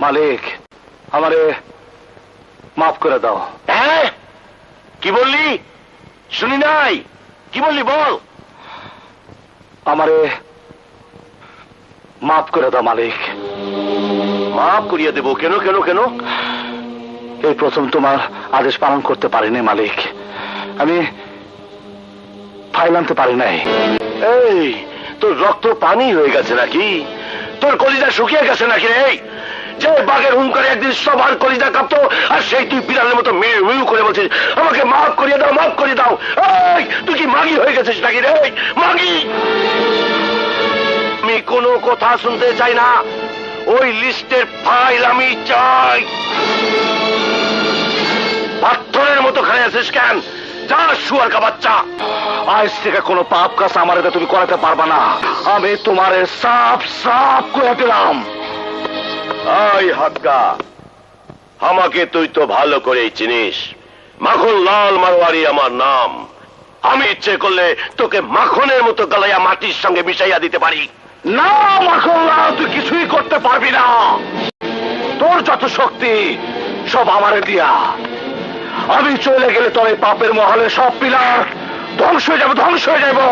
মালিক, আমারে মাফ করে দাও। হ্যাঁ, কি বললি? শুনি নাই, কি বললি বল। আমারে মাফ করে দাও মালিক। মাফ করিয়ে দেবো? কেন কেন কেন? এই প্রথম তোমার আদেশ পালন করতে পারিনি মালিক। আমি ফাইল আনতে পারি নাই। এই, তোর রক্ত পানি হয়ে গেছে নাকি? তোর কলিজা শুকিয়ে গেছে নাকি রে? যে বাঘের হুঙ্কারে একদিন সবার কলিজা কাঁপতো, আর সেই তুই বিড়ালের মতো মেয়ে উইউ করে বলছিস আমাকে মাফ করিয়ে দাও, মাফ করিয়ে দাও। এই, তুই কি মাগি হয়ে গেছিস নাকি রে? মাগি! আমি কোনো কথা শুনতে চাই না। ওই লিস্টের ফাইল আমি চাই। পাথরের মতো খায় আছিস কেন? যা শুয়ার কা বাচ্চা। আজ থেকে কোনো পাপ কাজ আমার তুমি করাতে পারবা না। আমি তোমার সাফ সাফ করে দিলাম। আই হাক্কা, আমাকে তুই তো ভালো করেই চিনিস। মাখন লাল মারোয়ারি আমার নাম। আমি ইচ্ছে করলে তোকে মাখনের মতো গলাইয়া মাটির সঙ্গে মিশাইয়া দিতে পারি। না মাখন লাল, তুই কিছুই করতে পারবি না। তোর যত শক্তি সব আমারে দিয়া। আমি চলে গেলে তোর এই পাপের মহলে সব পিলার ধ্বংস হয়ে যাবে, ধ্বংস হয়ে যাবো।